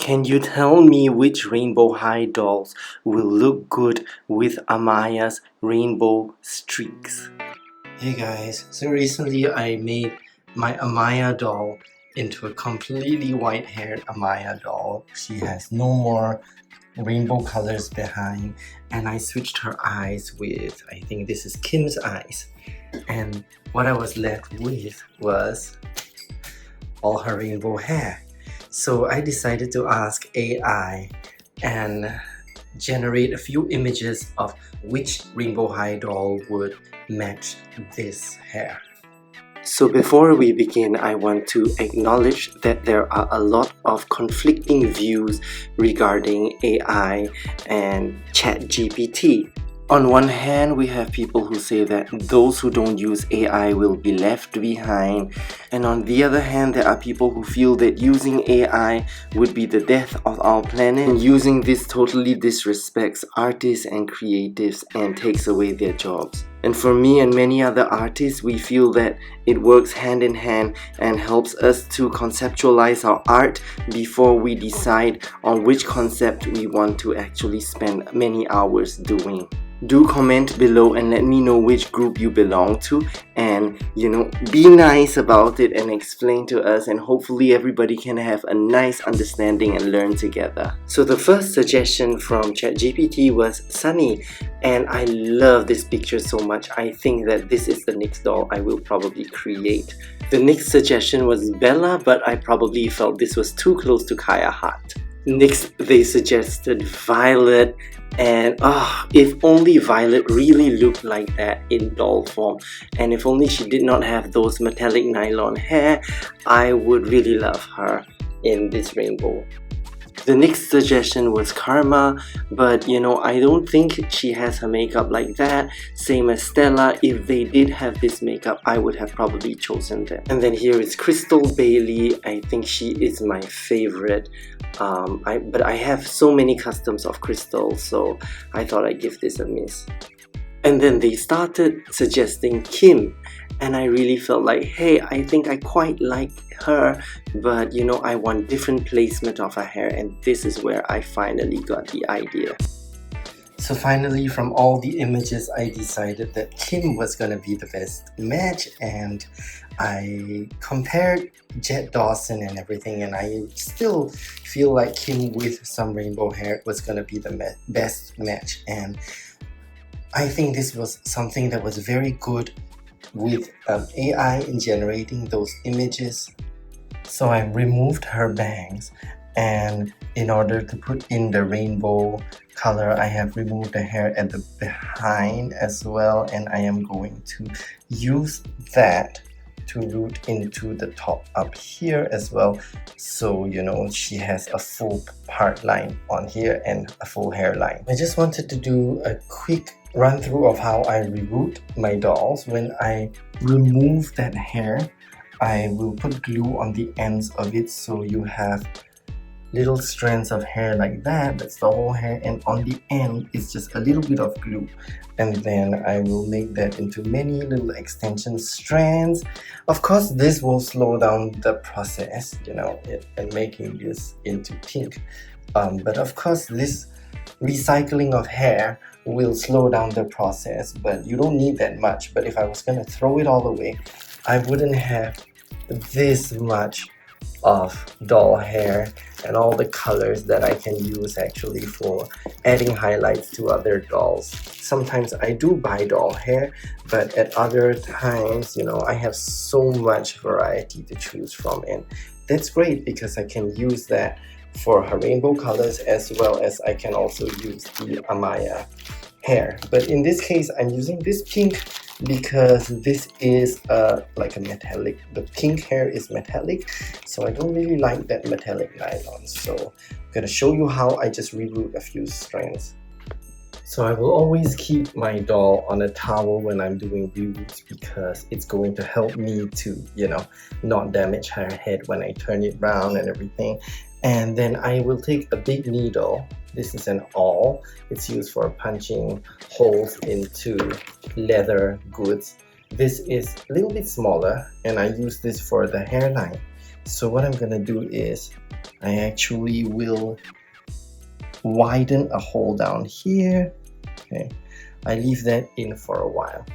Can you tell me which Rainbow High dolls will look good with Amaya's rainbow streaks? Hey guys, so recently I made my Amaya doll into a completely white-haired Amaya doll. She has no more rainbow colors behind, and I switched her eyes with, I think this is Kim's eyes. And what I was left with was all her rainbow hair. So I decided to ask AI and generate a few images of which Rainbow High doll would match this hair. So before we begin, I want to acknowledge that there are a lot of conflicting views regarding AI and ChatGPT. On one hand, we have people who say that those who don't use AI will be left behind, and on the other hand, there are people who feel that using AI would be the death of our planet, and using this totally disrespects artists and creatives and takes away their jobs. And for me and many other artists, we feel that it works hand in hand and helps us to conceptualize our art before we decide on which concept we want to actually spend many hours doing. Do comment below and let me know which group you belong to, and be nice about it and explain to us, and hopefully everybody can have a nice understanding and learn together. So the first suggestion from ChatGPT was Sunny, and I love this picture so much. I think that this is the next doll I will probably create. The next suggestion was Bella, but I probably felt this was too close to Kaya Hart. Next, they suggested Violet, and if only Violet really looked like that in doll form, and if only she did not have those metallic nylon hair, I would really love her in this rainbow. The next suggestion was Karma, but I don't think she has her makeup like that. Same as Stella. If they did have this makeup, I would have probably chosen them. And then here is Crystal Bailey. I think she is my favorite. But I have so many customs of Crystal, so I thought I'd give this a miss. And then they started suggesting Kim, and I really felt like, hey, I think I quite like her, but I want different placement of her hair, and this is where I finally got the idea. So finally, from all the images, I decided that Kim was gonna be the best match, and I compared Jet Dawson and everything, and I still feel like Kim with some rainbow hair was gonna be the best match. And I think this was something that was very good with AI in generating those images. So I removed her bangs, and in order to put in the rainbow color, I have removed the hair at the behind as well, and I am going to use that to root into the top up here as well, so she has a full part line on here and a full hairline. I just wanted to do a quick run through of how I reroute my dolls. When I remove that hair, I will put glue on the ends of it, so you have little strands of hair like that. That's the whole hair, and on the end it's just a little bit of glue, and then I will make that into many little extension strands. Of course, this will slow down the process, and making this into pink, but of course this recycling of hair will slow down the process, but you don't need that much. But if I was gonna throw it all away, I wouldn't have this much of doll hair and all the colors that I can use actually for adding highlights to other dolls. Sometimes I do buy doll hair, but at other times, I have so much variety to choose from, and that's great because I can use that for her rainbow colors, as well as I can also use the Amaya hair. But in this case, I'm using this pink because this is like a metallic. The pink hair is metallic, so I don't really like that metallic nylon. So I'm gonna show you how I just reroute a few strands. So I will always keep my doll on a towel when I'm doing reroutes, because it's going to help me to not damage her head when I turn it around and everything. And then I will take a big needle. This is an awl. It's used for punching holes into leather goods. This is a little bit smaller, and I use this for the hairline. So what I'm gonna do is I actually will widen a hole down here. Okay, I leave that in for a while.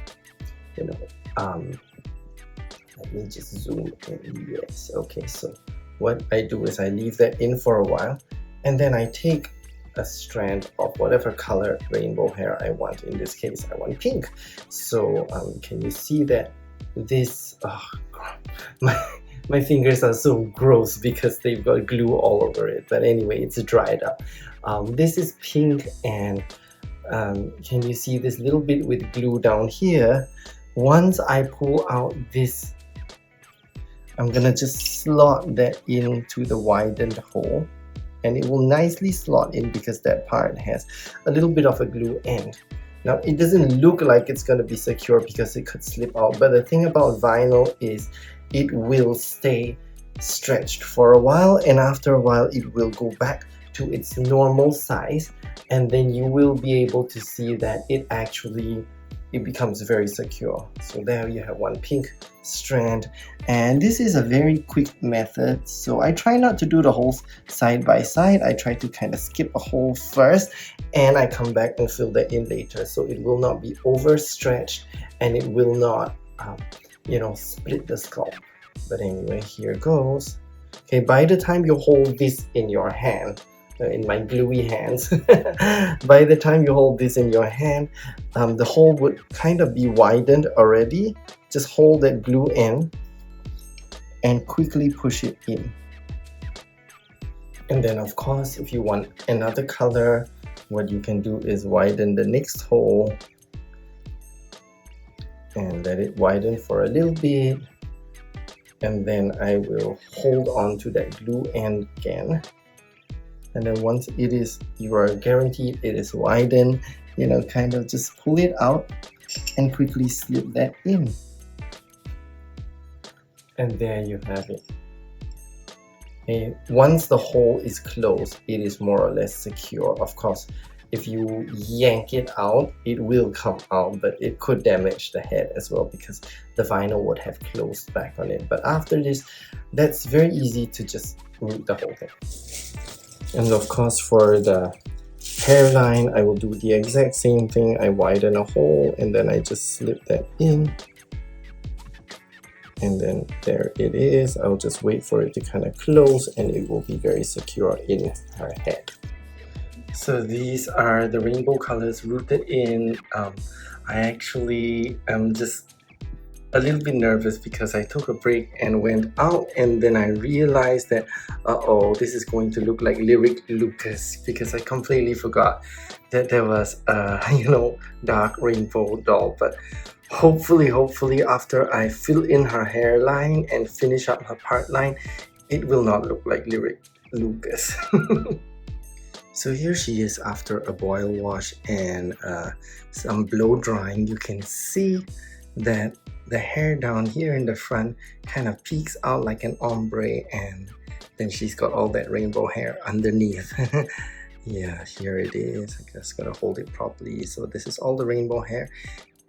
Let me just zoom in. Yes, okay, so what I do is I leave that in for a while, and then I take a strand of whatever color rainbow hair I want. In this case, I want pink. So can you see that this, my fingers are so gross because they've got glue all over it, but anyway, it's dried up. This is pink, and can you see this little bit with glue down here? Once I pull out this, I'm gonna just slot that into the widened hole, and it will nicely slot in because that part has a little bit of a glue end. Now it doesn't look like it's gonna be secure because it could slip out, but the thing about vinyl is it will stay stretched for a while, and after a while it will go back to its normal size, and then you will be able to see that it becomes very secure. So there you have one pink strand, and this is a very quick method, so I try not to do the holes side by side. I try to kind of skip a hole first, and I come back and fill that in later, so it will not be overstretched and it will not split the scalp. But anyway, here goes. Okay, by the time you hold this in your hand, in my gluey hands, by the time you hold this in your hand, the hole would kind of be widened already. Just hold that glue in and quickly push it in. And then of course, if you want another color, what you can do is widen the next hole and let it widen for a little bit, and then I will hold on to that glue end again. And then once you are guaranteed it is widened, kind of just pull it out and quickly slip that in. And there you have it. Okay, once the hole is closed, it is more or less secure. Of course, if you yank it out, it will come out, but it could damage the head as well because the vinyl would have closed back on it. But after this, that's very easy to just root the whole thing. And of course, for the hairline, I will do the exact same thing. I widen a hole and then I just slip that in. And then there it is. I'll just wait for it to kind of close and it will be very secure in her head. So these are the rainbow colors rooted in. I actually am just a little bit nervous because I took a break and went out, and then I realized that this is going to look like Lyric Lucas, because I completely forgot that there was a dark rainbow doll. But hopefully after I fill in her hairline and finish up her part line, it will not look like Lyric Lucas. So here she is after a boil wash and some blow drying. You can see that the hair down here in the front kind of peeks out like an ombre, and then she's got all that rainbow hair underneath. Yeah, here it is. I just gotta hold it properly. So this is all the rainbow hair,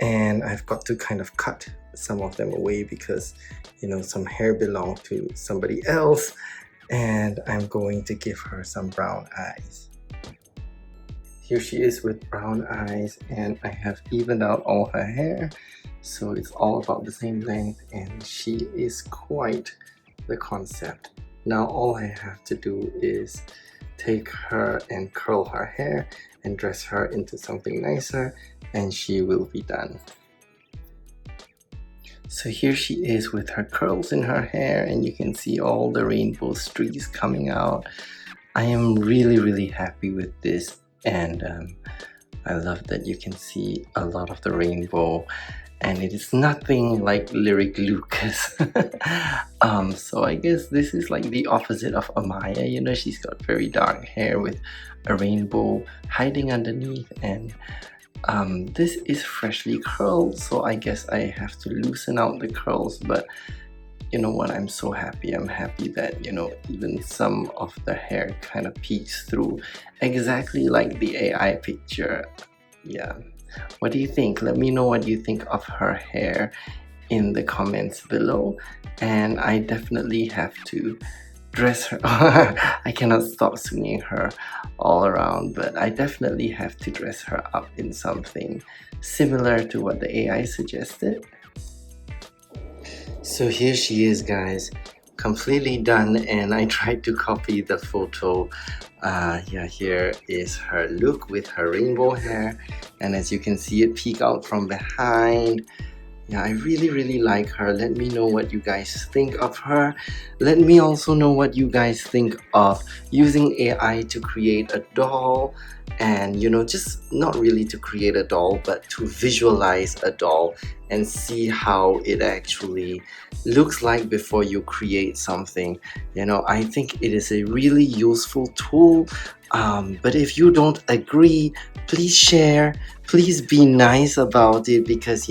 and I've got to kind of cut some of them away because some hair belonged to somebody else, and I'm going to give her some brown eyes. Here she is with brown eyes, and I have evened out all her hair, so it's all about the same length, and she is quite the concept. Now all I have to do is take her and curl her hair and dress her into something nicer, and she will be done. So here she is with her curls in her hair, and you can see all the rainbow streaks coming out. I am really happy with this, and I love that you can see a lot of the rainbow, and it is nothing like Lyric Lucas. So I guess this is like the opposite of Amaya. She's got very dark hair with a rainbow hiding underneath, and this is freshly curled, so I guess I have to loosen out the curls. But you know what, I'm so happy. I'm happy that even some of the hair kind of peeks through, exactly like the AI picture. Yeah, what do you think? Let me know what you think of her hair, in the comments below, and I definitely have to dress her. I cannot stop swinging her all around, but I definitely have to dress her up in something similar to what the AI suggested. So here she is, guys, completely done, and I tried to copy the photo. Yeah, here is her look with her rainbow hair, and as you can see it peek out from behind. Yeah, I really like her. Let me know what you guys think of her. Let me also know what you guys think of using AI to create a doll, and just not really to create a doll, but to visualize a doll and see how it actually looks like before you create something. I think it is a really useful tool. But if you don't agree, please share. Please be nice about it, because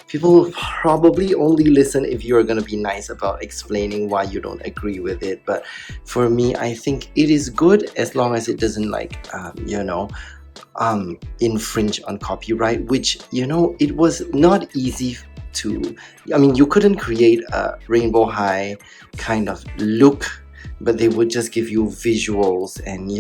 people will probably only listen if you're going to be nice about explaining why you don't agree with it. But for me, I think it is good as long as it doesn't infringe on copyright, which it was not easy to. I mean, you couldn't create a rainbow high kind of look, but they would just give you visuals, and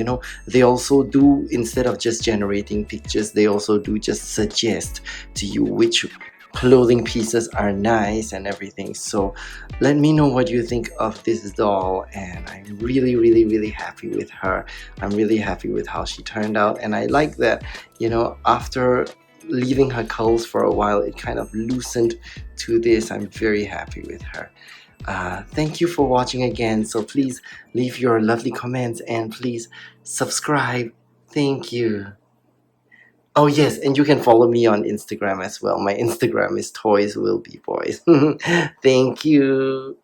they also do, instead of just generating pictures, they also do just suggest to you which clothing pieces are nice and everything. So let me know what you think of this doll, and I'm really happy with her. I'm really happy with how she turned out, and I like that after leaving her curls for a while, it kind of loosened to this. I'm very happy with her. Thank you for watching again. So please leave your lovely comments, and please subscribe. Thank you. Oh yes, and you can follow me on Instagram as well. My Instagram is Toys Will Be Boys. Thank you.